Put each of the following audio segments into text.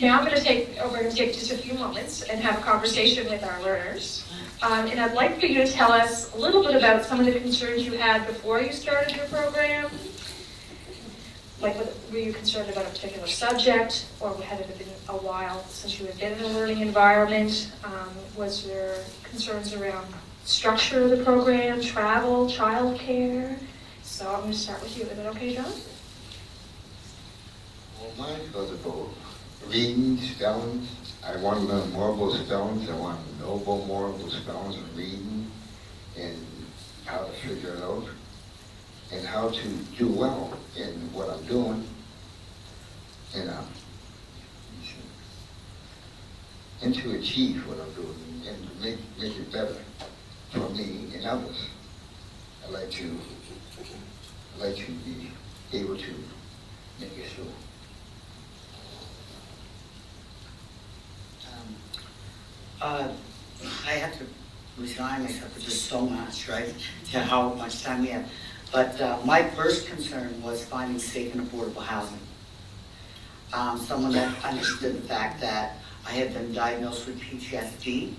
Now we're going to take just a few moments and have a conversation with our learners. And I'd like for you to tell us a little bit about some of the concerns you had before you started your program. Like, were you concerned about a particular subject, or had it been a while since you had been in a learning environment? Was there concerns around structure of the program, travel, childcare? So I'm going to start with you. Is that okay, John? Well, mine was about reading, spelling. I want to learn more about spellings. I want to know about more about spellings and reading and how to figure it out and how to do well in what I'm doing and to achieve what I'm doing and to make it better for me and others. I like to be able to make it so. I had to resign myself for just so much, right, to how much time we had. But my first concern was finding safe and affordable housing. Someone that understood the fact that I had been diagnosed with PTSD,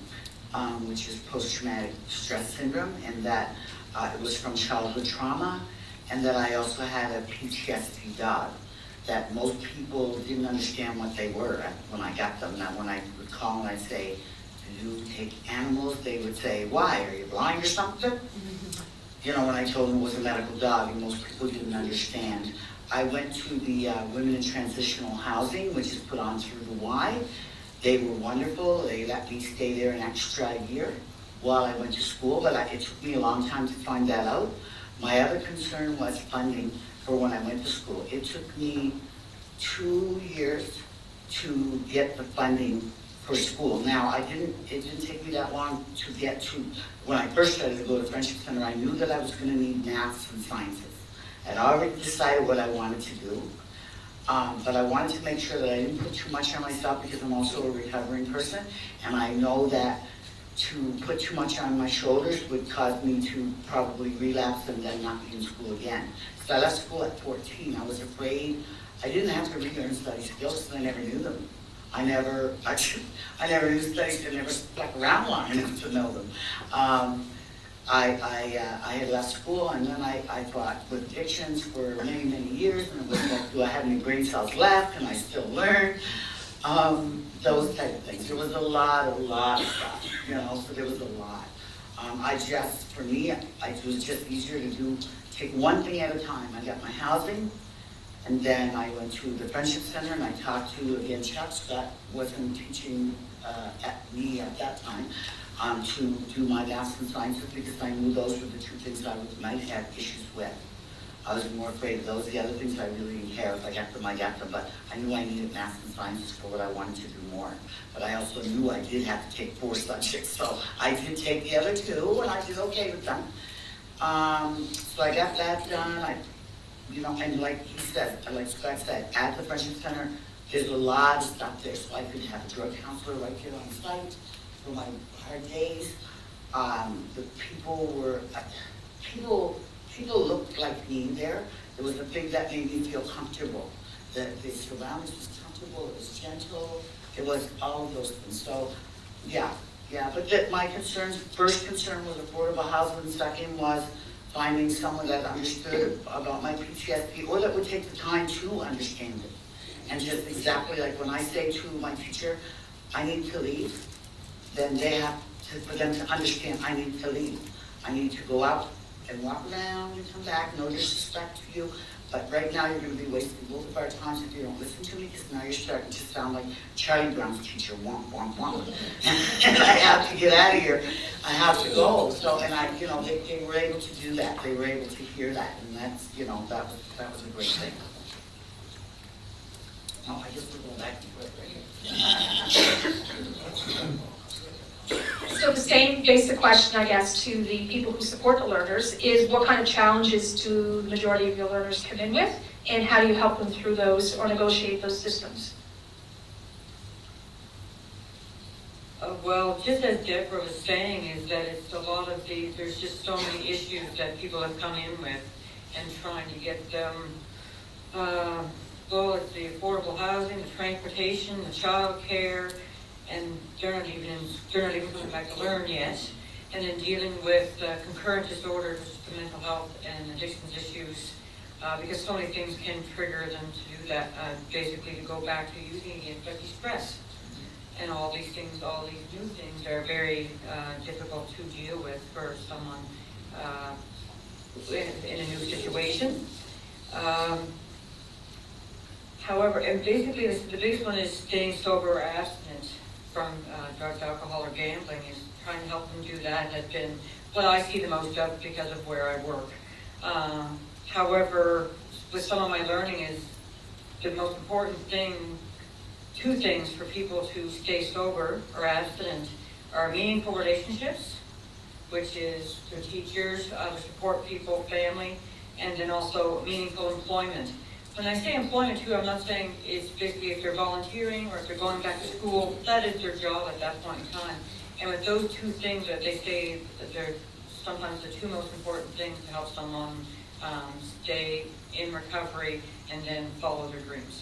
which is post-traumatic stress syndrome, and that it was from childhood trauma, and that I also had a PTSD dog, that most people didn't understand what they were when I got them. Now, when I would call and I'd say, "Do you take animals?" they would say, "Why? Are you blind or something?" You know, when I told them it was a medical dog, and most people didn't understand. I went to the Women in Transitional Housing, which is put on through the Y. They were wonderful. They let me stay there an extra year while I went to school, but it took me a long time to find that out. My other concern was funding for when I went to school. It took me 2 years to get the funding for school. Now, it didn't take me that long to get to, when I first started to go to Friendship Center, I knew that I was going to need maths and sciences. I'd already decided what I wanted to do, but I wanted to make sure that I didn't put too much on myself because I'm also a recovering person, and I know that to put too much on my shoulders would cause me to probably relapse and then not be in school again. So I left school at 14. I was afraid. I didn't have to relearn study skills because I never knew them. I never knew studies. I never stuck around long enough to know them. I had left school, and then I fought with addictions for many, many years, and it was like, do I have any brain cells left? Can I still learn? Those type of things. There was a lot of stuff, you know, so there was a lot. For me, it was just easier to take one thing at a time. I got my housing, and then I went to the Friendship Center, and I talked to, again, Chuck Scott wasn't teaching at me at that time, to do my maths and sciences because I knew those were the two things I might have issues with. I was more afraid of those. The other things I really didn't care. If I got them, I got them. But I knew I needed maths and sciences for what I wanted to do more. But I also knew I did have to take 4 subjects. So I did take the other 2, and I did okay with them. So I got that done. And like he said, like Scott said, at the Friendship Center, there's a lot of stuff there. So I could have a drug counselor right here on site for my hard days. The people looked like me there. There was a thing that made me feel comfortable. The surroundings was comfortable, it was gentle, it was all of those things. So, yeah. But my first concern was affordable housing, and second was finding someone that understood about my PTSD, or that would take the time to understand it. And just exactly like when I say to my teacher, I need to leave, then they have to, for them to understand I need to leave. I need to go out and walk around and come back, no disrespect to you, but right now you're going to be wasting both of our times if you don't listen to me, because now you're starting to sound like Charlie Brown's teacher, womp, womp, womp. And I have to get out of here. I have to go. So, and they were able to do that. They were able to hear that, and that's, that was a great thing. Oh, I guess we're going back to it right here. So the same basic question, I guess, to the people who support the learners is what kind of challenges do the majority of your learners come in with, and how do you help them through those or negotiate those systems? Well, just as Debra was saying, is that it's a lot of there's just so many issues that people have come in with, and trying to get them well, it's the affordable housing, the transportation, the child care, and they're not even coming back to learn yet. And then dealing with concurrent disorders, the mental health and addictions issues, because so many things can trigger them to do that, basically to go back to using again, especially stress. And all these things, all these new things are very difficult to deal with for someone in a new situation. However, and basically the biggest one is staying sober or abstinent from drugs, alcohol, or gambling. Is trying to help them do that has been what I see the most of because of where I work. However, with some of my learning is the most important thing, two things for people to stay sober or abstinent are meaningful relationships, which is their teachers, other support people, family, and then also meaningful employment. When I say employment too, I'm not saying it's basically if they're volunteering or if they're going back to school, that is their job at that point in time. And with those two things that they say that they're sometimes the two most important things to help someone stay in recovery and then follow their dreams.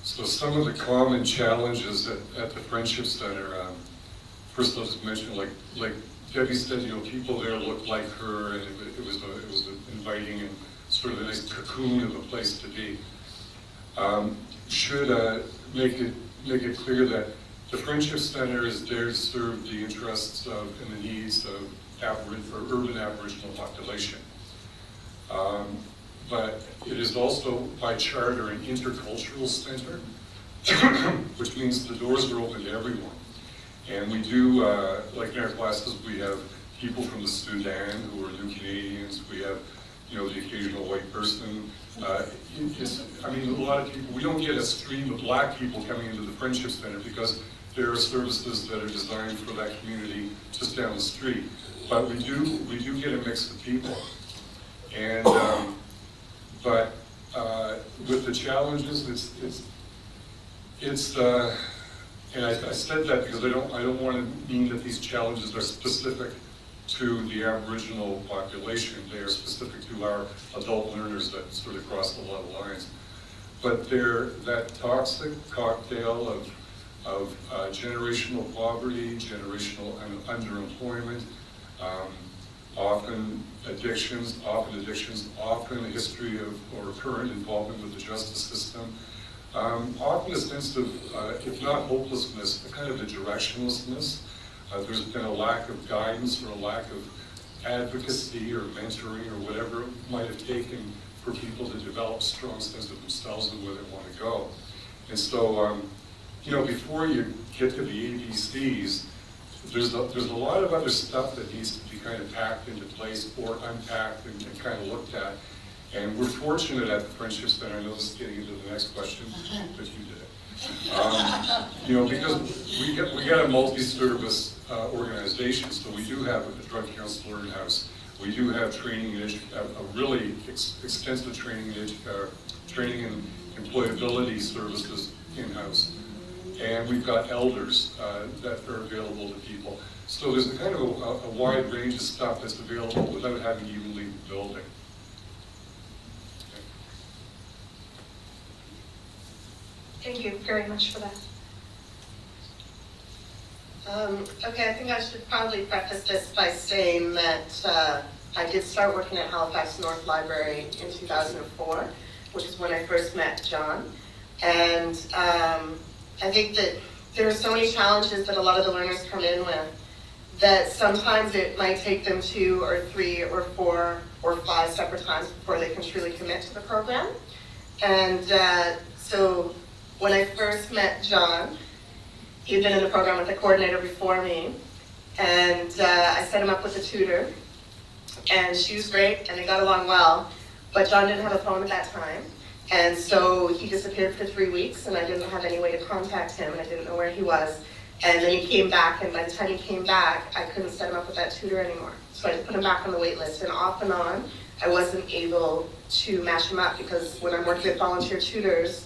So some of the common challenges at the Friendship Center, first I'll just mention, like Debbie said, people there looked like her, and it was inviting and sort of a nice cocoon of a place to be. Should make it clear that the Friendship Center is there to serve the interests of and the needs of urban Aboriginal population. But it is also by charter an intercultural center, which means the doors are open to everyone. And we do, like in our classes, we have people from the Sudan who are new Canadians. We have, the occasional white person. A lot of people, we don't get a stream of black people coming into the Friendship Center because there are services that are designed for that community just down the street. But we do get a mix of people. And, but with the challenges, and I said that because I don't want to mean that these challenges are specific to the Aboriginal population. They are specific to our adult learners that sort of cross a lot of lines. But they're that toxic cocktail of generational poverty, generational underemployment, often addictions, often a history of or current involvement with the justice system. Often a sense of, if not hopelessness, a kind of a directionlessness. There's been a lack of guidance or a lack of advocacy or mentoring or whatever it might have taken for people to develop a strong sense of themselves and where they want to go. And so, before you get to the ABCs, there's a lot of other stuff that needs to be kind of packed into place or unpacked and kind of looked at. And we're fortunate at the Friendship Center, I know this is getting into the next question, but you did it. Because we get a multi-service organization, so we do have a drug counselor in-house. We do have training and a really extensive training and employability services in-house. And we've got elders that are available to people. So there's a kind of a wide range of stuff that's available without having to even leave the building. Thank you very much for that. Okay, I think I should probably preface this by saying that I did start working at Halifax North Library in 2004, which is when I first met John. And I think that there are so many challenges that a lot of the learners come in with that sometimes it might take them 2 or 3 or 4 or 5 separate times before they can truly commit to the program. And so when I first met John, he'd been in the program with a coordinator before me, and I set him up with a tutor, and she was great, and they got along well, but John didn't have a phone at that time, and so he disappeared for 3 weeks, and I didn't have any way to contact him, and I didn't know where he was, and then he came back, and by the time he came back, I couldn't set him up with that tutor anymore, so I just put him back on the wait list, and off and on, I wasn't able to match him up, because when I'm working with volunteer tutors,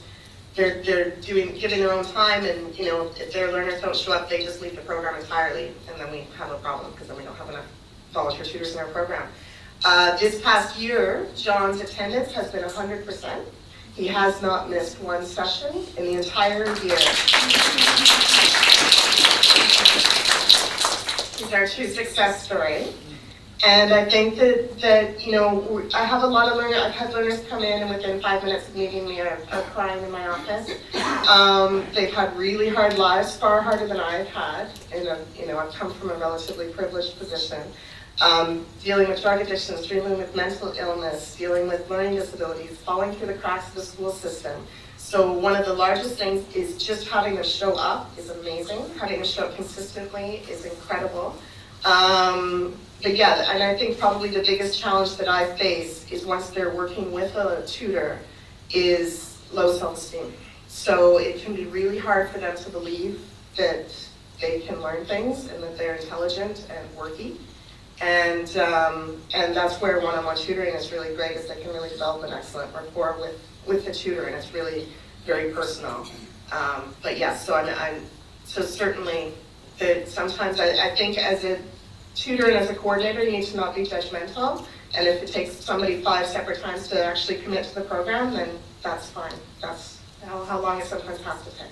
they're giving their own time, and if their learners don't show up, they just leave the program entirely, and then we have a problem because then we don't have enough volunteer tutors in our program. This past year, John's attendance has been 100%. He has not missed one session in the entire year. He's our true success story. And I think that you know, I have a lot of learners, I've had learners come in and within 5 minutes of meeting me are crying in my office. They've had really hard lives, far harder than I've had. And you know, I've come from a relatively privileged position. Dealing with drug addictions, dealing with mental illness, dealing with learning disabilities, falling through the cracks of the school system. So one of the largest things is just having them show up is amazing. Having them show up consistently is incredible. But yeah, and I think probably the biggest challenge that I face is once they're working with a tutor is low self-esteem. So it can be really hard for them to believe that they can learn things and that they're intelligent and worthy. And that's where one-on-one tutoring is really great, is they can really develop an excellent rapport with the tutor, and it's really very personal. But yeah, so certainly that sometimes I think as a tutor and as a coordinator, you need to not be judgmental. And if it takes somebody 5 separate times to actually commit to the program, then that's fine. That's how long it sometimes has to take.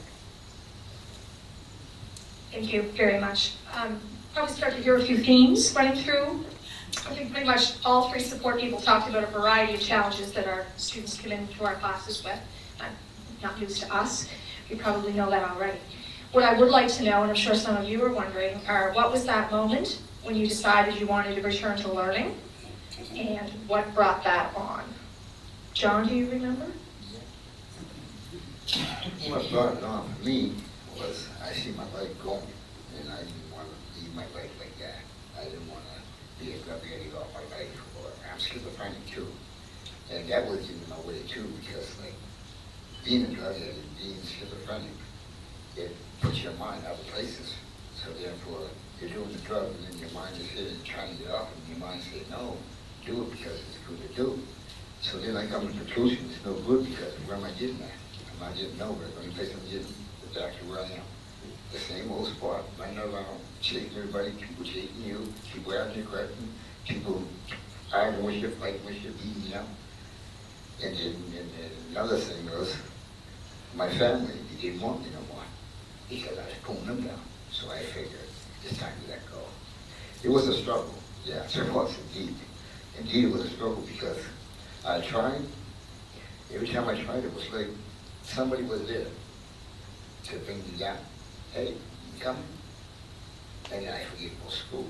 Thank you very much. Probably start to hear a few themes running through. I think pretty much all 3 support people talked about a variety of challenges that our students come into our classes with. Not news to us. You probably know that already. What I would like to know, and I'm sure some of you are wondering, are what was that moment when you decided you wanted to return to learning, and what brought that on? John, do you remember? What brought it on for me was I see my life going, and I didn't want to leave my life like that. I didn't want to be a drug addict all my life, or I'm schizophrenic too. And that was in my way too, because like being a drug addict, being schizophrenic, it puts your mind other places. So therefore, you're doing the drug, and then your mind is here and trying to get off, and your mind says, no, do it because it's good to do. So then I come to the conclusion, it's no good because where am I getting at? I'm not getting nowhere. The only place I'm getting is back to where I am. The same old spot, running around, chasing everybody, people chasing you, people asking you questions, people arguing with you, fighting with you, beating you up. And then another thing was, my family, they didn't want me no more because I was pulling them down. So I figured, it's time to let go. It was a struggle, yes, it was indeed. Indeed, it was a struggle because I tried. Every time I tried, it was like somebody was there to bring me down. Hey, you coming? And then I forget about school,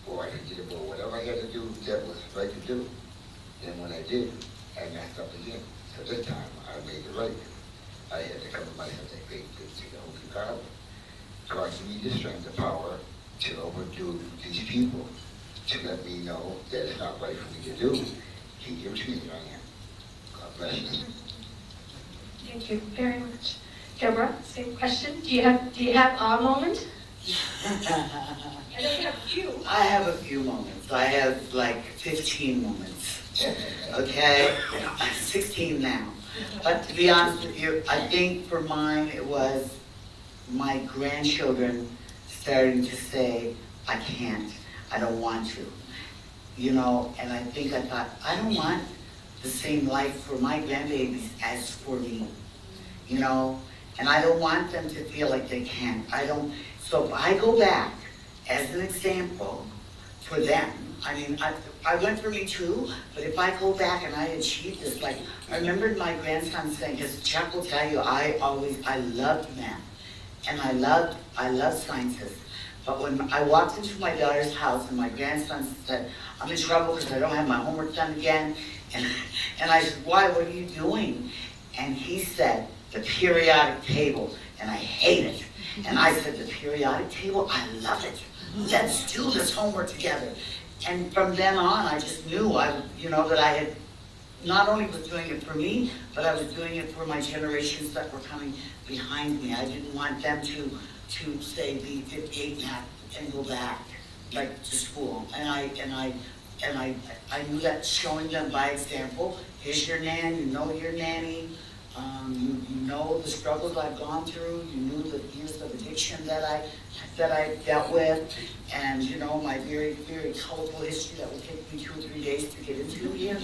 or I forget about whatever I had to do that was right to do. And when I did, I messed up again. So this time, I made it right. I had to come to myself and say, great, to the Holy God. God, give me the strength, the power to overdo these people, to let me know that it's not right for me to do. He gives me what I am. God bless you. Thank you very much. Debra, same question. Do you have a moment? I know you have a few. I have a few moments. I have like 15 moments. Okay? 16 now. But to be honest with you, I think for mine it was my grandchildren starting to say, I can't, I don't want to. You know, and I think I thought, I don't want the same life for my grandbabies as for me. You know, and I don't want them to feel like they can't. So if I go back as an example for them, I mean, I went for me too, but if I go back and I achieve this, like, I remembered my grandson saying, because Chuck will tell you, I loved math, and I loved sciences. But when I walked into my daughter's house and my grandson said, I'm in trouble because I don't have my homework done again, and I said, why, what are you doing? And he said, the periodic table, and I hate it. And I said, the periodic table, I love it. Let's do this homework together. And from then on, I just knew that I had not only was doing it for me, but I was doing it for my generations that were coming behind me. I didn't want them to say be 58 and go back like to school. And I knew that showing them by example. Here's your nan, you know your nanny. You know the struggles I've gone through, you knew the years of addiction that I dealt with, and you know, my very, very colorful history that would take me 2 or 3 days to get into here.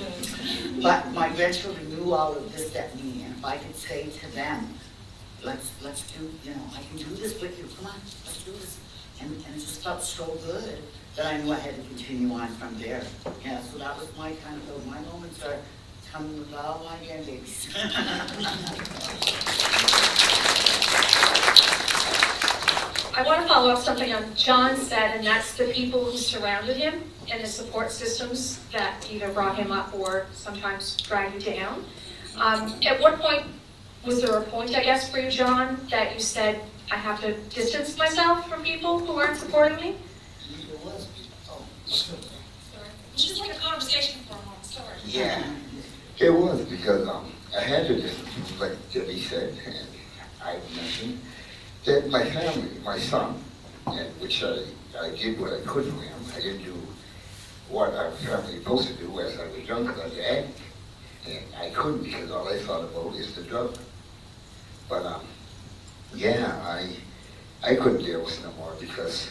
But my grandchildren knew all of this at me, and if I could say to them, let's do, you know, I can do this with you, come on, let's do this. And it just felt so good that I knew I had to continue on from there. Yeah, so that was my kind of, my moments are coming with all my grandbabies. I want to follow up something on John said, and that's the people who surrounded him and the support systems that either brought him up or sometimes dragged you down. At what point, was there a point, I guess, for you, John, that you said, I have to distance myself from people who aren't supporting me? There was, Sorry. It's just like a conversation for a moment, sorry. Yeah, it was because I had to distance, like Debbie said, and I mentioned that my family, my son, and which I did what I could for him. I didn't do what our family was supposed to do as I was young, because I was an addict. And I couldn't because all I thought about is the drug. But yeah, I couldn't deal with it no more because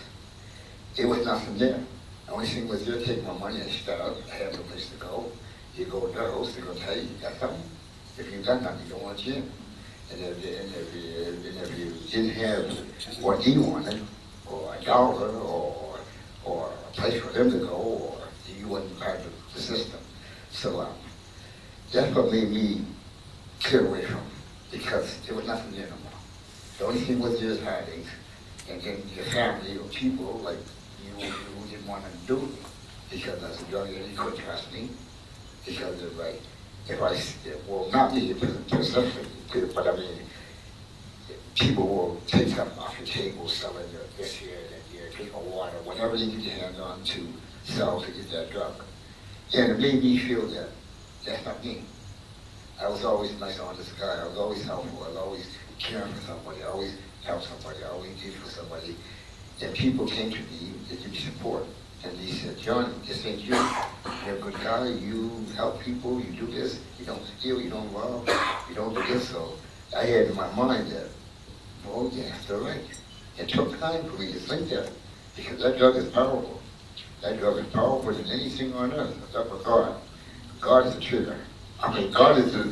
it was nothing there. The only thing was they'll take my money and start. I had no place to go. You go to their house, they're going to tell you, you got something? If you got nothing, you don't want you in. And if you didn't have what he wanted, or $1, or a place for them to go, or you wasn't part of the system. So that's what made me clear away from it, because there was nothing there no more. The only thing was just heartache, and then your family or people like you didn't want to do it, because as a young lady, you couldn't trust me, because of like, well, not me specifically, but I mean, people will take something off your table, selling this here, that here, drink of water, whatever they get your hands on to sell to get that drug. And it made me feel that that's not me. I was always a nice, honest guy. I was always helpful. I was always caring for somebody. I always helped somebody. I always did for somebody. And people came to me to give me support. And they said, John, this ain't you. You're a good guy. You help people. You do this. You don't steal. You don't rob. You don't do this. So I had in my mind that, oh, yeah, that's all right. It took time for me to think that, because that drug is powerful. That drug is powerful than anything on earth, except for God. God is the trigger. I mean, God is the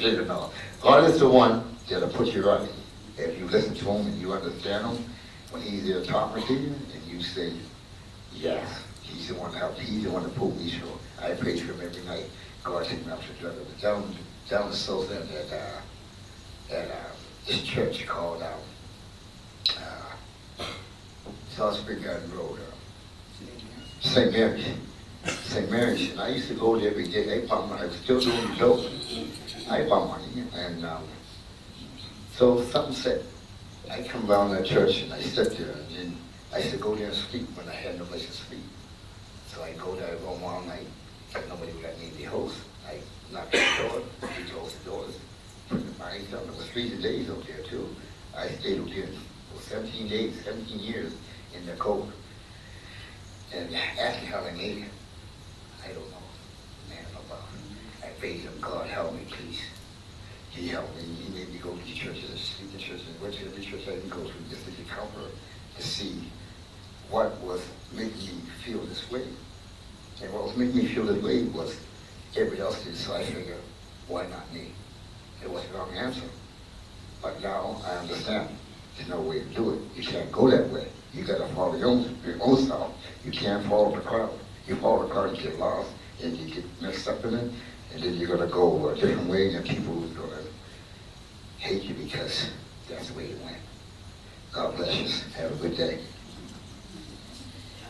trigger now. God is the one that'll put you right. If you listen to him and you understand him, when he's there talking to you, and you say, yes, he's the one to help, he's the one to pull me through. I pray for him every night. God take me out to the drug. Down the south end at this church called South Spring Garden Road, St. Mary's. St. Mary's, and I used to go there every day. I found money. I was still doing the dope. I found money, and so something said, I come down to that church and I sit there, and then I used to go there and sleep when I had no place to sleep. So I go there, I go home all night, but nobody would let me in the house. I knocked on the door, he closed the doors, put the bodies down. There was 3 days out there too. I stayed out there for 17 days, 17 years in the cold. And ask me how I made it. I don't know. Man, about it. I prayed him, God help me, please. He helped me. He made me go to the churches, sleep in the churches, and went to every church I didn't go to just to get comfort, to see what was making me feel this way. And what was making me feel this way was everybody else did, so I figured, why not me? It was the wrong answer. But now I understand. There's no way to do it. You can't go that way. You gotta follow your own self. You can't follow the crowd. You follow the crowd, you get lost, and you get mixed up in it, and then you're gonna go a different way, and people are gonna hate you because that's the way it went. God bless you. Have a good day.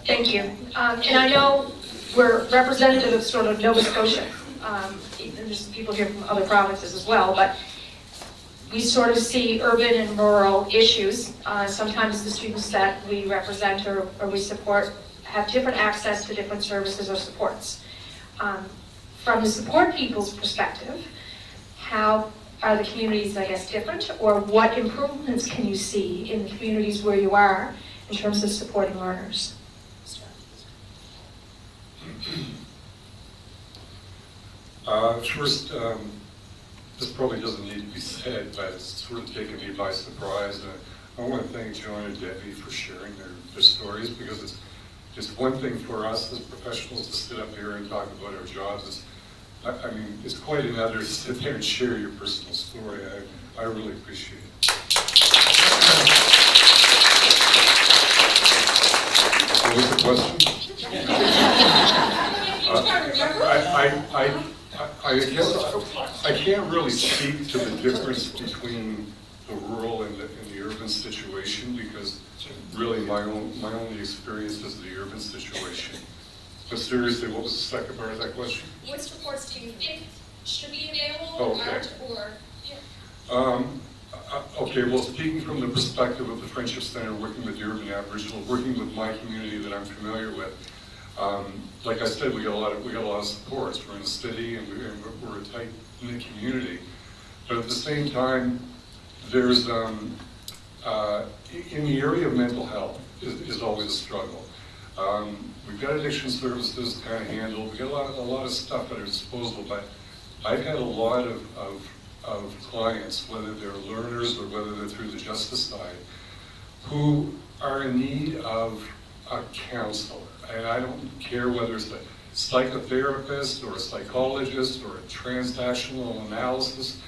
Thank you. And I know we're representative of sort of Nova Scotia. And there's people here from other provinces as well, but we sort of see urban and rural issues. Sometimes the students that we represent or we support have different access to different services or supports. From the support people's perspective, how are the communities, I guess, different? Or what improvements can you see in the communities where you are in terms of supporting learners? First, this probably doesn't need to be said, but it's sort of taken me by surprise. And I want to thank John and Debbie for sharing their stories, because it's one thing for us as professionals to sit up here and talk about our jobs. I mean, it's quite another to sit there and share your personal story. I really appreciate it. What was the question? I can't really speak to the difference between the rural and the urban situation, because really my only experience is the urban situation. But seriously, what was the second part of that question? What supports do you think should be available Okay. or? Okay, well, speaking from the perspective of the Friendship Center, working with the urban Aboriginal, working with my community that I'm familiar with, like I said, we got a lot of supports. We're in the city and we're a tight-knit community. But at the same time, there's, in the area of mental health is always a struggle. We've got addiction services kind of handled. We've got a lot of stuff at our disposal, but I've had a lot of clients, whether they're learners or whether they're through the justice side, who are in need of a counselor. And I don't care whether it's a psychotherapist or a psychologist or a transactional analysis,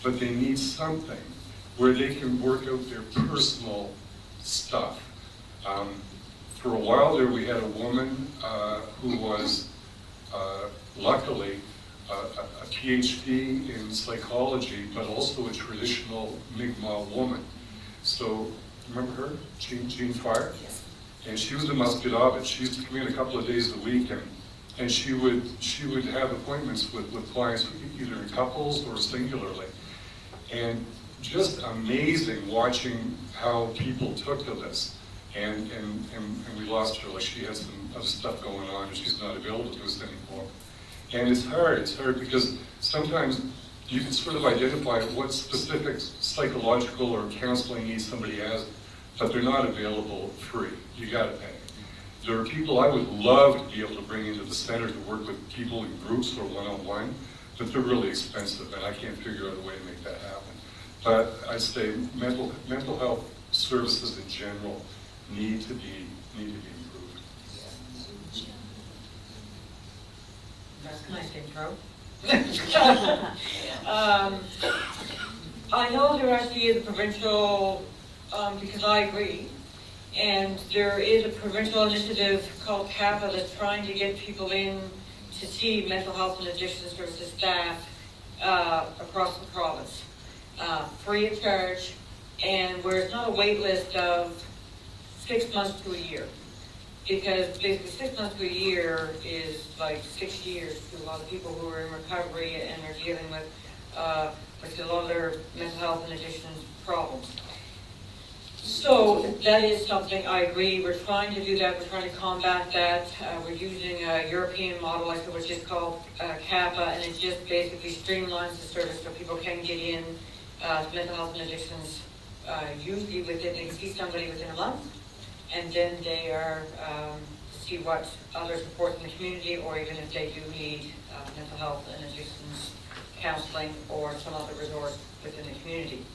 but they need something where they can work out their personal stuff. For a while there, we had a woman who was, luckily, a PhD in psychology, but also a traditional Mi'kmaq woman. So, remember her? Jean Fire? Yes. And she was a Musquodoboit. She used to come in a couple of days a week, and she would have appointments with clients, either in couples or singularly. And just amazing watching how people took to this. And we lost her. Like, she had some other stuff going on, and she's not available to us anymore. And it's hard because sometimes you can sort of identify what specific psychological or counseling needs somebody has, but they're not available free. You gotta pay. There are people I would love to be able to bring into the center to work with people in groups or one-on-one, but they're really expensive, and I can't figure out a way to make that happen. But I'd say mental health services in general need to be improved. That's nice intro. I know there actually is a provincial, because I agree, and there is a provincial initiative called CEHHA that's trying to get people in to see mental health and addiction services staff across the province, free of charge, and where it's not a wait list of 6 months to a year. Because basically 6 months to a year is like 6 years to a lot of people who are in recovery and are dealing with a lot of their mental health and addiction problems. So that is something I agree. We're trying to do that. We're trying to combat that. We're using a European model, which is called CAPA, and it just basically streamlines the service so people can get in mental health and addictions usually within, they can see somebody within a month, and then they are see what other support in the community, or even if they do need mental health and addictions counseling or some other resource within the community.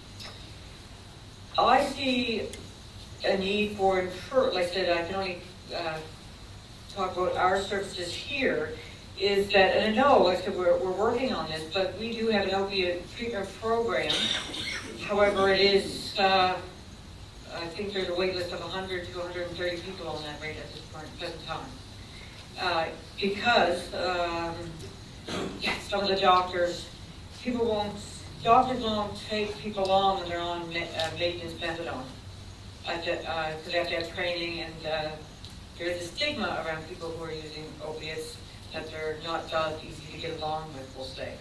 I see a need for, like I said, I can only talk about our services here, is that, and I know, like I said, we're working on this, but we do have an opiate treatment program. However, it is, I think there's a wait list of 100 to 130 people on that rate at this present time. Because some of the doctors won't take people on when they're on maintenance methadone. Because they have to have training, and there is a stigma around people who are using opiates that they're not easy to get along with, we'll say.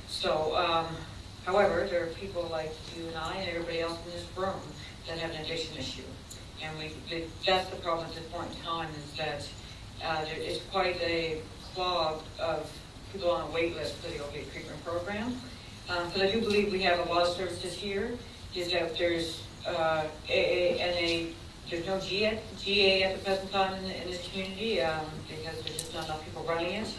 So, however, there are people like you and I and everybody else in this room that have an addiction issue. And that's the problem at this point in time, is that there is quite a clog of people on a wait list for the opiate treatment program. Because I do believe we have a lot of services here, is that there's there's no GA at the present time in this community, because there's just not enough people running it.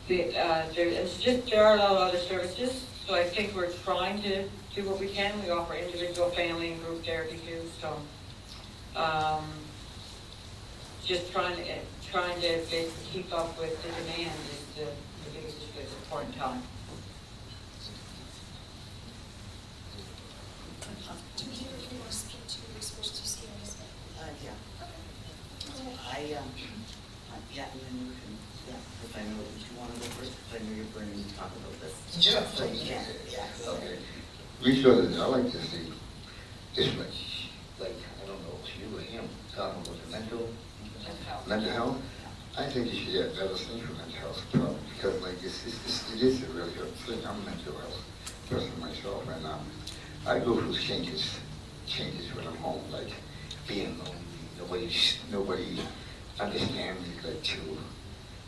There are a lot of other services, so I think we're trying to do what we can. We offer individual, family, and group therapy too, so. Just trying to basically keep up with the demand is the biggest issue at this point in time. Do you want to speak to resources you see on this? Yeah. Yeah, and then you can, if I know, if you want to go first, if I know you're burning to talk about this. Yeah. So you can, Okay. Resources I like to see is like, I don't know, it's you or him, talking about the mental health. I think you should have better things for mental health problem because like it is a really good thing. I'm a mental health person myself and I go through changes when I'm home, like being lonely, nobody understands me like to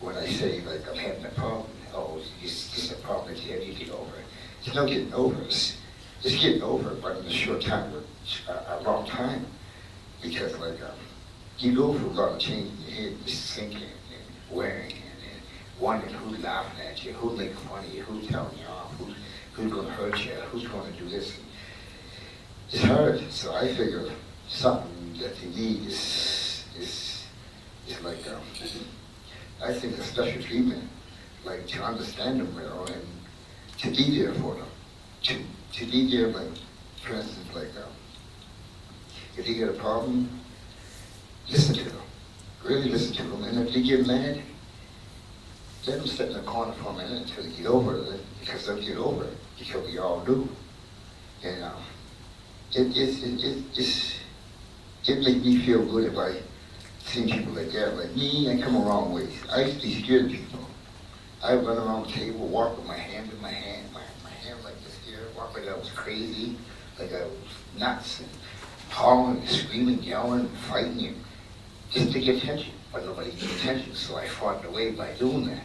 when I say like I'm having a problem, oh it's just a problem that you have to get over. It's no getting over it. It's getting over it, but in a short time, a long time. Because like you go through a lot of change in your head, just thinking and worrying and wondering who's laughing at you, who's making fun of you, who's telling you off, who's going to hurt you, who's going to do this. It's hard, so I figure something that you need is like I think a special treatment, like to understand them well and to be there for them, to be there, like for instance, like if you get a problem, listen to them. Really listen to them. And if they get mad, let them sit in the corner for a minute until they get over it, because they'll get over it, because we all do. And it makes me feel good if I see people like that. Like me, I come a long ways. I used to be scared of people. I run around the table, walk with my hand in my hand, my hand like this here, walk like I was crazy, like I was nuts, and hollering, and screaming, yelling, and fighting, and just to get attention. But nobody gave attention, so I fought away by doing that.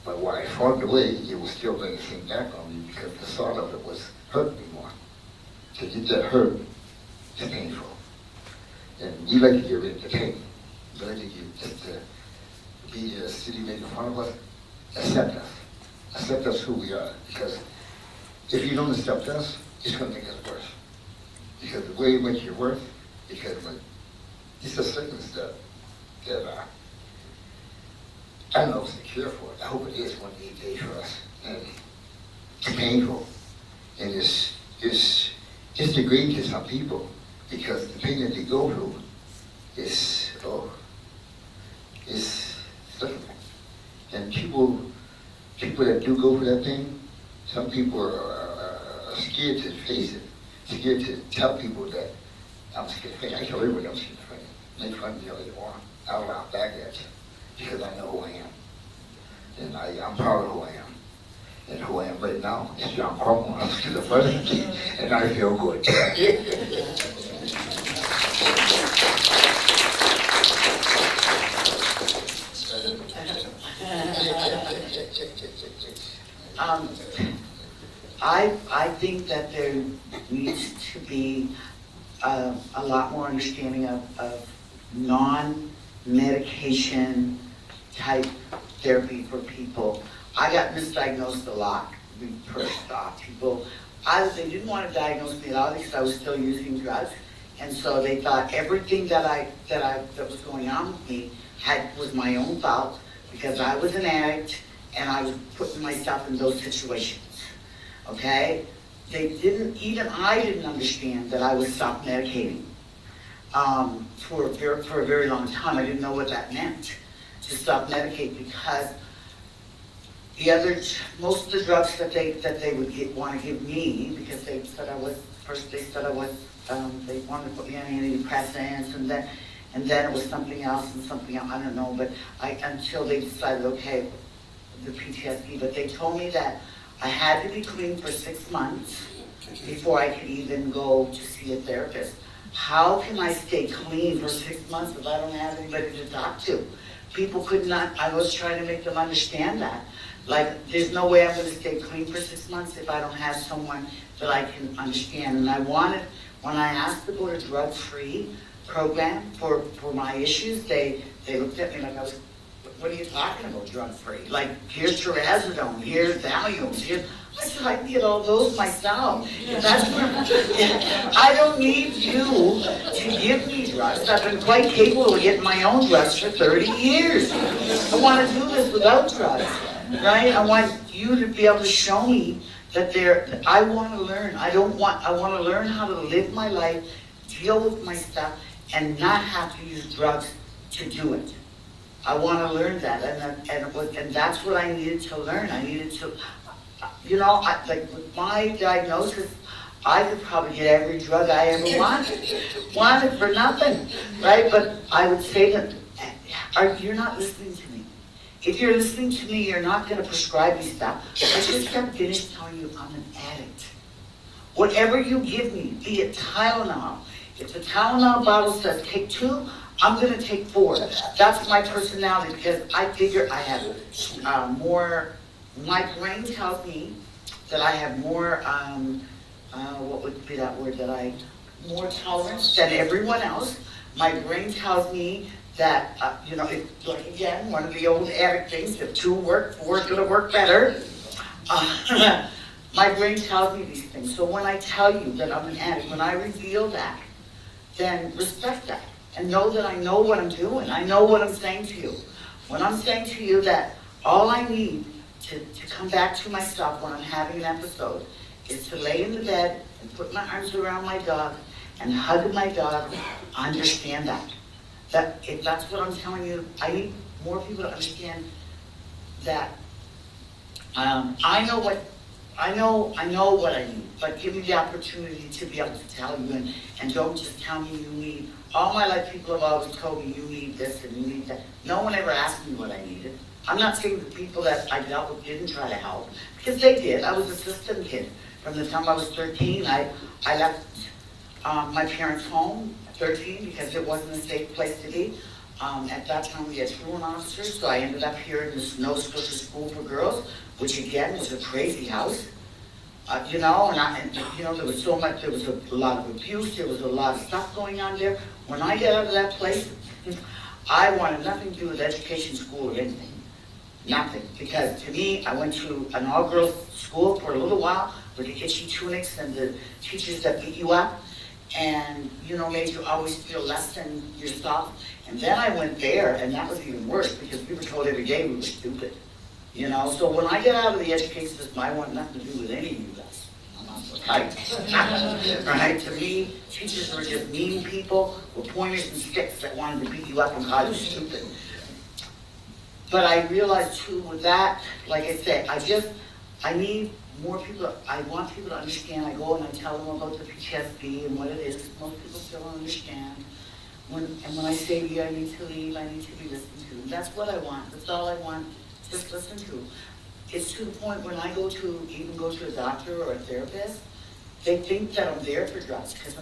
But while I fought away, it was still going to come back on me because the thought of it was hurting me more. To get that hurt is painful. And we like to get rid of the pain. We like to get just to be there, sitting making fun of us, accept us. Accept us who we are. Because if you don't accept us, it's going to make us worse. Because the way it makes you worse, because like, it's a sickness that I don't know if it's a cure for it. I hope it is one day for us. And it's painful. And it's degrading to some people because the pain that they go through is different. And people that do go through that pain, some people are scared to face it, scared to tell people that I'm schizophrenic. I tell everybody I'm schizophrenic. Make fun of me all you want. I'll laugh back at you because I know who I am. And I'm proud of who I am. And who I am right now is John Cromwell. I'm schizophrenic and I feel good. I think that there needs to be a lot more understanding of non-medication type therapy for people. I got misdiagnosed a lot when we first off. They didn't want to diagnose me at all because I was still using drugs. And so they thought everything that was going on with me was my own fault because I was an addict and I was putting myself in those situations. Okay? I didn't understand that I was self-medicating for a very long time. I didn't know what that meant to self-medicate because most of the drugs that they would want to give me because they said I was they wanted to put me on antidepressants and then it was something else, I don't know, but until they decided, okay, the PTSD, but they told me that I had to be clean for 6 months before I could even go to see a therapist. How can I stay clean for 6 months if I don't have anybody to talk to? People could not, I was trying to make them understand that. Like, there's no way I'm going to stay clean for 6 months if I don't have someone that I can understand. And when I asked to go to drug-free program for my issues, they looked at me like I was what are you talking about, drug-free? Like, here's trazodone, here's Valium, here's, I said, I can get all those myself. If that's what, I don't need you to give me drugs. I've been quite capable of getting my own drugs for 30 years. I want to do this without drugs, right? I want you to be able to show me that I want to learn. I want to learn how to live my life, deal with my stuff, and not have to use drugs to do it. I want to learn that, and that's what I needed to learn. I needed to, like with my diagnosis, I could probably get every drug I ever wanted for nothing, right? But I would say that you're not listening to me. If you're listening to me, you're not going to prescribe me stuff. I just got finished telling you I'm an addict. Whatever you give me, be it Tylenol. If the Tylenol bottle says take 2, I'm going to take 4. That's my personality because I figure I have more, my brain tells me that I have more, what would be that word, more tolerance than everyone else. My brain tells me that, like again, one of the old addict things, if 2 work, 4 is going to work better. My brain tells me these things. So when I tell you that I'm an addict, when I reveal that, then respect that and know that I know what I'm doing. I know what I'm saying to you. When I'm saying to you that all I need to come back to myself when I'm having an episode is to lay in the bed and put my arms around my dog and hug my dog, understand that. If that's what I'm telling you, I need more people to understand that I know what I need, but give me the opportunity to be able to tell you and don't just tell me you need. All my life people have always told me you need this and you need that. No one ever asked me what I needed. I'm not saying the people that I dealt with didn't try to help, because they did. I was a system kid. From the time I was 13, I left my parents' home at 13 because it wasn't a safe place to be. At that time we had truant officers, so I ended up here in this Nova Scotia School for Girls, which again was a crazy house. There was so much, there was a lot of abuse, there was a lot of stuff going on there. When I got out of that place, I wanted nothing to do with education, school, or anything. Nothing. Because to me, I went to an all-girls school for a little while with the itchy tunics and the teachers that beat you up and, made you always feel less than yourself. And then I went there, and that was even worse because we were told every day we were stupid. So when I got out of the education system, I want nothing to do with any of you guys. I'm not so tight. Right? To me, teachers were just mean people with pointers and sticks that wanted to beat you up and call you stupid. But I realized too with that, like I said, I need more people. I want people to understand. I go and I tell them about the PTSD and what it is, because most people still don't understand. When I say to you, I need to leave, I need to be listened to. That's what I want. That's all I want. Just listen to. It's to the point when I go to a doctor or a therapist, they think that I'm there for drugs because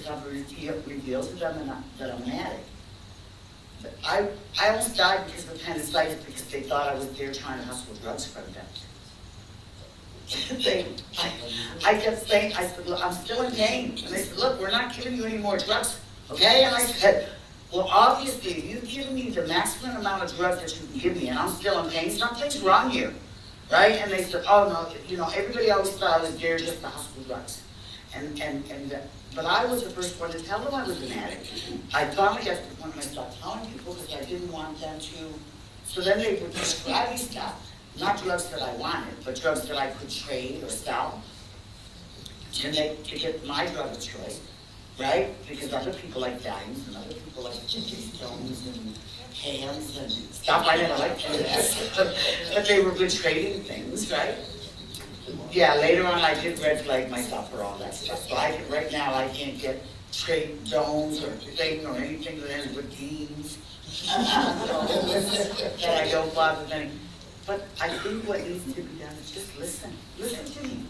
I've revealed to them that I'm an addict. But I almost died because of appendicitis because they thought I was there trying to hustle drugs from them. I kept saying, I said, look, I'm still in pain. And they said, look, we're not giving you any more drugs, okay? And I said, well, obviously, you've given me the maximum amount of drugs that you can give me, and I'm still in pain. Something's wrong here, right? And they said, oh, no, everybody always thought I was there just to hustle drugs. But I was the first one to tell them I was an addict. I finally got to the point when I stopped telling people because I didn't want them to. So then they would prescribe me stuff, not drugs that I wanted, but drugs that I could trade or sell to get my drug of choice. Right? Because other people like dimes and other people like stones and hams and stuff I never liked. But they were good trading things, right? Yeah, later on I did red flag myself for all that stuff. So right now I can't trade zones or thing or anything that ends with teams. That I don't bother with any. But I think what needs to be done is just listen. Listen to me.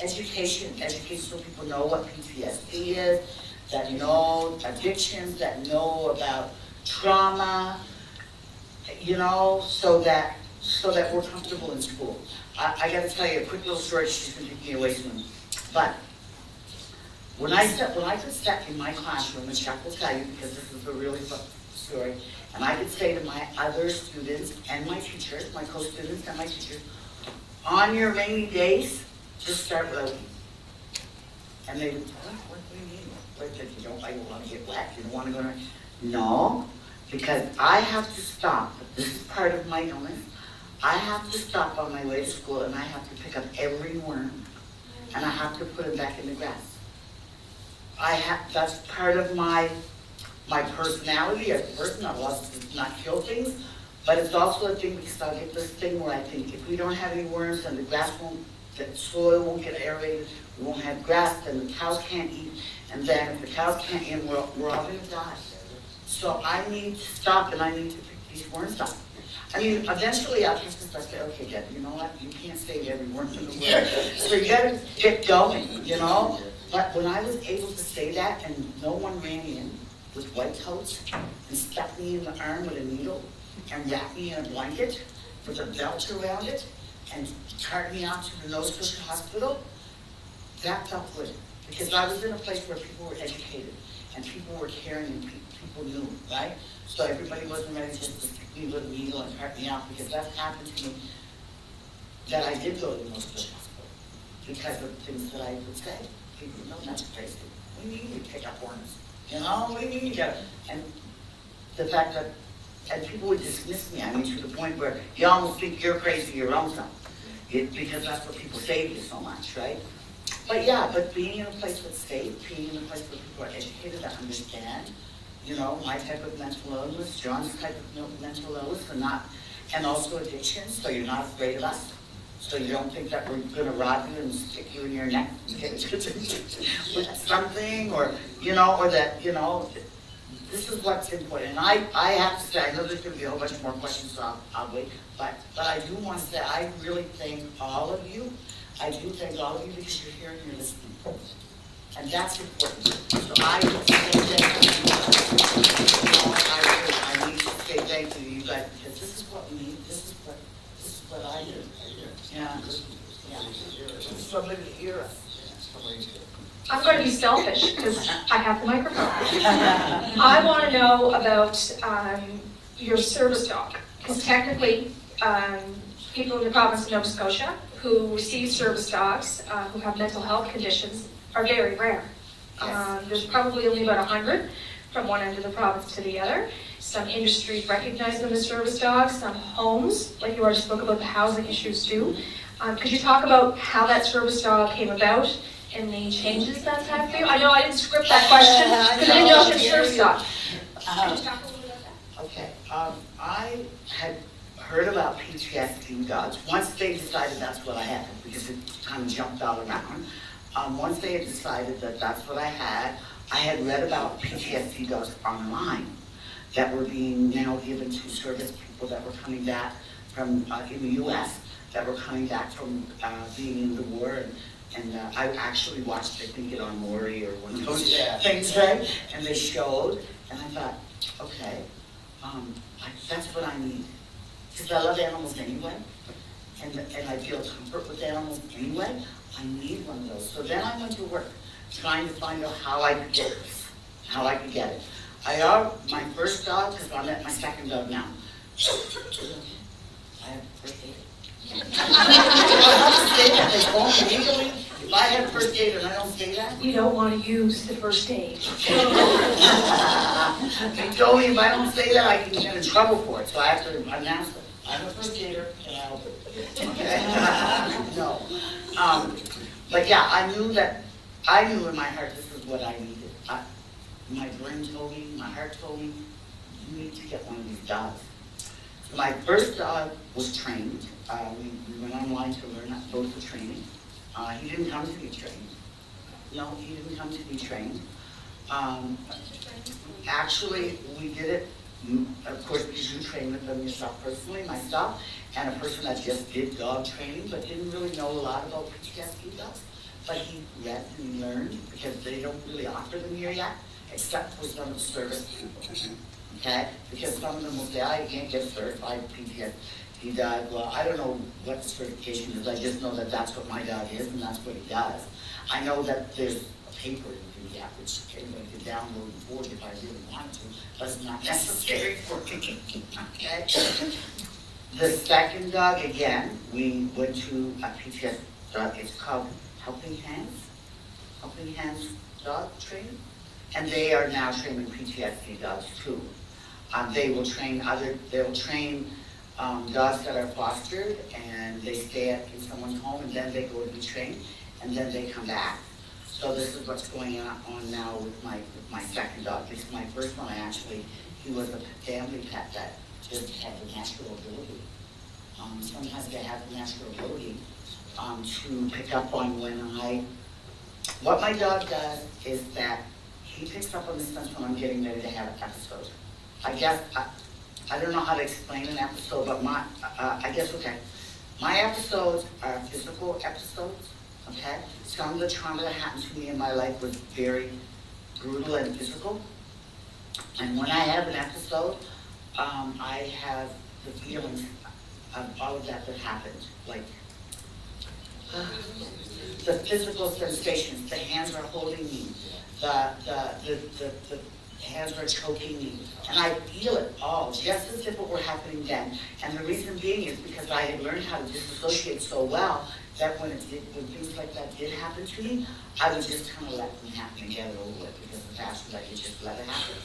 Education so people know what PTSD is, that know addictions, that know about trauma, so that we're comfortable in school. I got to tell you a quick little story. She's going to take me away soon. But when I could sit in my classroom, and Chuck will tell you because this is a really fun story, And I could say to my other students and my teachers, my co-students and my teachers, on your rainy days, just start loading. And they would, what do you mean? Like, you don't want to get wet, you don't want to go to, no, because I have to stop. This is part of my illness. I have to stop on my way to school and I have to pick up every worm and I have to put it back in the grass. That's part of my personality as a person. I love to not kill things, but it's also a thing because I'll get this thing where I think if we don't have any worms and the soil won't get aerated, we won't have grass, then the cows can't eat, and then if the cows can't eat, we're all gonna die. So I need to stop and I need to pick these worms up. I mean, eventually I'll have to start saying, okay, Deb, you know what, you can't save every worm in the world, so you gotta get going, you know? But when I was able to say that and no one ran in with white coats and stuck me in the arm with a needle and wrapped me in a blanket with a belt around it and carried me out to the Nova Scotia hospital, that felt good. Because I was in a place where people were educated and people were caring and people knew, right? So everybody wasn't ready just to stick me with a needle and cart me out because that happened to me, that I did go to the Nova Scotia hospital because of things that I would say. People know that's crazy. We need you to pick up worms. You know, we need you to, and the fact that, and people would dismiss me, I mean, to the point where you almost think you're crazy your own self. Because that's what people say to you so much, right? But yeah, but being in a place that's safe, being in a place where people are educated, that understand, you know, my type of mental illness, John's type of mental illness, and also addiction, so you're not afraid of us. So you don't think that we're gonna rob you and stick you in your neck with something, or, you know, or that, you know, this is what's important. And I have to say, I know there's gonna be a whole bunch more questions, so I'll wait, but I do want to say, I really thank all of you. I do thank all of you because you're here and you're listening. And that's important. So I need to say thank you. I need to say thank you, you guys, because this is what we need. This is what I do. Yeah. Somebody to hear us. I'm going to be selfish because I have the microphone. I want to know about your service dog, because technically people in the province of Nova Scotia who receive service dogs who have mental health conditions are very rare. There's probably only about 100 from one end of the province to the other. Some industries recognize them as service dogs, some homes, like you already spoke about the housing issues too. Could you talk about how that service dog came about and the changes that's had for you? I know I didn't script that question because I didn't know if it's service dog. Could you talk a little bit about that? Okay, I had heard about PTSD dogs. Once they decided that's what I had, because it kind of jumped all around. Once they had decided that that's what I had read about PTSD dogs online that were being now given to service people that were coming back from, in the U.S., that were coming back from being in the war. And I actually watched, I think, it on Maury or one of those things, right? And they showed, and I thought, okay, that's what I need. Because I love animals anyway, and I feel comfort with animals anyway. I need one of those. So then I went to work trying to find out how I could get this, how I could get it. My first dog, because I'm at my second dog now. I have first aid. I have to say that. They told me legally, if I have first aid and I don't say that. You don't want to use the first aid. They told me if I don't say that, I can get in trouble for it. So I have to announce it. I'm a first aider and I'll do it. Okay? No. But yeah, I knew in my heart this is what I needed. My brain told me, my heart told me, you need to get one of these dogs. So my first dog was trained. We went online to learn how to go to training. He didn't come to be trained. No, he didn't come to be trained. Actually, we did it, of course, because you train with them yourself personally, myself, and a person that just did dog training, but didn't really know a lot about PTSD dogs. But he read and he learned, because they don't really offer them here yet, except for some of the service people, okay? Because some of them will say, I can't get certified PTSD dog. Well, I don't know what the certification is, I just know that that's what my dog is and that's what he does. I know that there's paper you can get, which anybody could download and forward if I really wanted to, but it's not necessary for me. Okay? The second dog, again, we went to a PTS dog, it's called Helping Hands dog training, and they are now training PTSD dogs too. They will train dogs that are fostered, and they stay in someone's home, and then they go to be trained, and then they come back. So this is what's going on now with my second dog. Because my first one, he was a family pet that just had the natural ability. Sometimes they have the natural ability to pick up on what my dog does is that he picks up on the sense when I'm getting ready to have an episode. I guess, I don't know how to explain an episode, but I guess, okay. My episodes are physical episodes, okay? Some of the trauma that happened to me in my life was very brutal and physical. And when I have an episode, I have the feelings of all of that happened. Like, the physical sensations, the hands are holding me, the hands are choking me, and I feel it all, just as if it were happening then. And the reason being is because I had learned how to disassociate so well that when things like that did happen to me, I would just kind of let them happen and get it over with, because the faster I could just let it happen,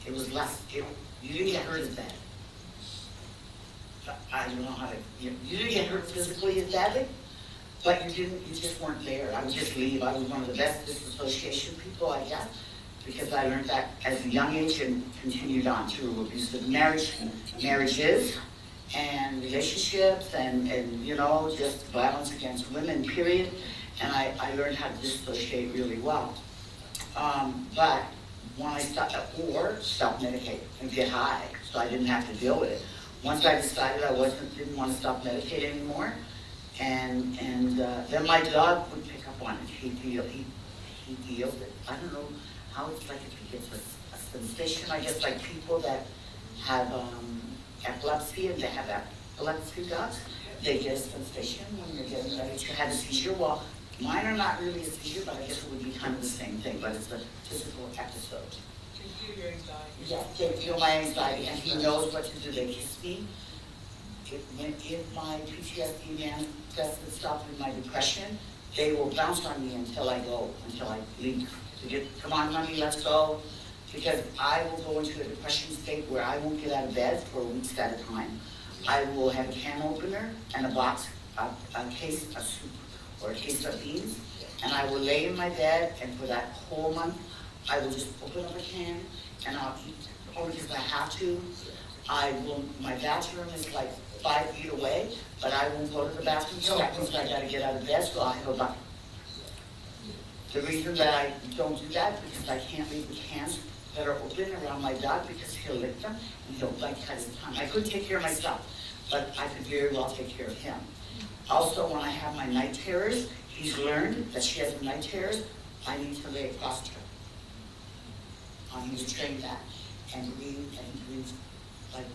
it was less, you didn't get hurt as bad. I don't know how to, you didn't get hurt physically as badly, but you just weren't there. I would just leave. I was one of the best disassociation people, I guess, because I learned that as a young age and continued on through abusive marriages and relationships and just violence against women, period. And I learned how to dissociate really well. But when I self-medicate and get high, so I didn't have to deal with it. Once I decided I didn't want to stop medicating anymore, and then my dog would pick up on it. He feels it. I don't know how it's like if he gets a sensation. I guess like people that have epilepsy and they have epilepsy dogs, they get a sensation when they're getting ready to have a seizure. Well, mine are not really a seizure, but I guess it would be kind of the same thing, but it's a physical episode. They feel your anxiety. Yeah, they feel my anxiety, and he knows what to do. They kiss me. If my PTSD manifests itself in my depression, they will bounce on me until I leave. Come on, honey, let's go. Because I will go into a depression state where I won't get out of bed for weeks at a time. I will have a can opener and a box, a case of soup or a case of beans, and I will lay in my bed, and for that whole month, I will just open up a can and I'll eat, only because I have to. My bathroom is like 5 feet away, but I won't go to the bathroom, so that means I gotta get out of bed, so I'll have a bucket. The reason that I don't do that is because I can't leave the cans that are open around my dog because he'll lick them and he'll cut his tongue. I couldn't take care of myself, but I could very well take care of him. Also, when I have my night terrors, he's learned that she has night terrors, I need to lay across her. He was trained that and breathe like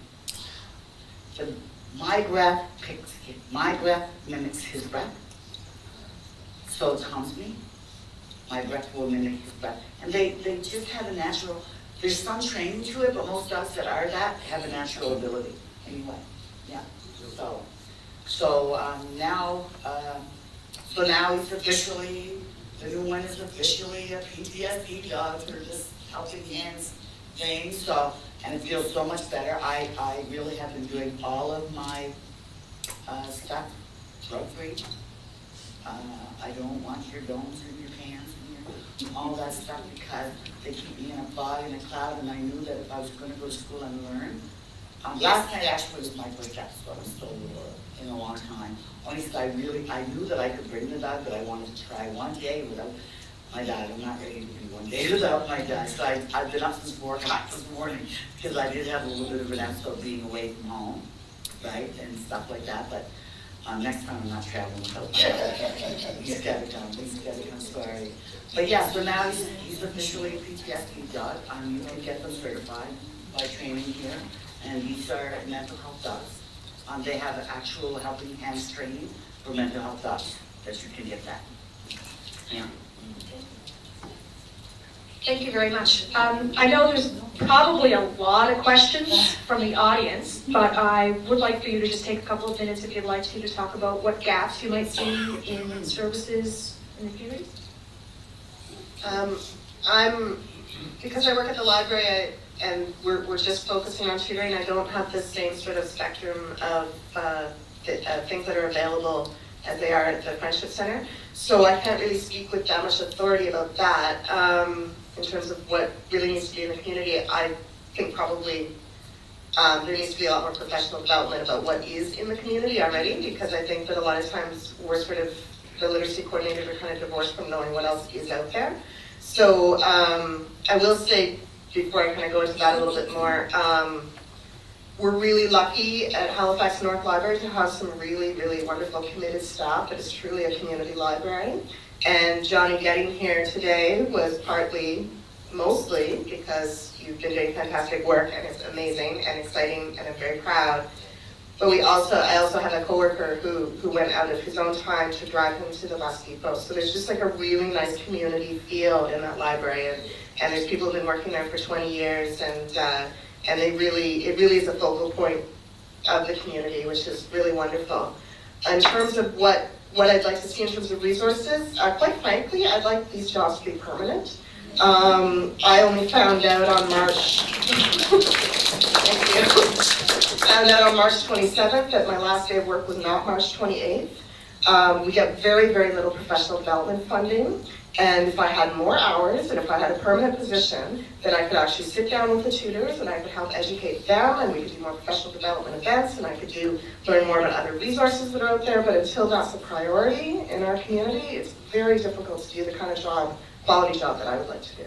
my breath mimics his breath. So it calms me. My breath will mimic his breath. And they just have a natural, there's some training to it, but most dogs that are that have a natural ability. Anyway, yeah. So now he's officially, the new one is officially a PTSD dog for this Helping Hands thing. So, and it feels so much better. I really have been doing all of my stuff drug-free. I don't want your domes in your pants and all that stuff because they keep me in a fog and a cloud, and I knew that if I was going to go to school and learn. Last night actually was my first episode in a long time. Only because I knew that I could bring the dog, but I wanted to try one day without my dog. I'm not ready to do one day without my dog. So I've been up since 4 o'clock this morning because I did have a little bit of an episode being away from home, right, and stuff like that. But next time I'm not traveling without my dog. He's got to come, sorry. But yeah, so now he's officially a PTSD dog. You can get them certified by training here. And these are mental health dogs. They have actual Helping Hands training for mental health dogs that you can get that. Yeah. Thank you very much. I know there's probably a lot of questions from the audience, but I would like for you to just take a couple of minutes, if you'd like to talk about what gaps you might see in services in the community. Because I work at the library and we're just focusing on tutoring, I don't have the same sort of spectrum of things that are available as they are at the Friendship Center. So I can't really speak with that much authority about that. In terms of what really needs to be in the community, I think probably there needs to be a lot more professional development about what is in the community already, because I think that a lot of times we're sort of, the literacy coordinators are kind of divorced from knowing what else is out there. So I will say, before I kind of go into that a little bit more, we're really lucky at Halifax North Library to have some really, really wonderful committed staff. It is truly a community library. And Johnny getting here today was mostly because you've been doing fantastic work and it's amazing and exciting and I'm very proud. But I also had a coworker who went out of his own time to drive him to the bus depot. So there's just like a really nice community feel in that library. And there's people who've been working there for 20 years and it really is a focal point of the community, which is really wonderful. In terms of what I'd like to see in terms of resources, quite frankly, I'd like these jobs to be permanent. I only found out on March, thank you. Found out on March 27th that my last day of work was not March 28th. We get very, very little professional development funding. And if I had more hours and if I had a permanent position, then I could actually sit down with the tutors and I could help educate them and we could do more professional development events and I could learn more about other resources that are out there. But until that's a priority in our community, it's very difficult to do the kind of quality job that I would like to do.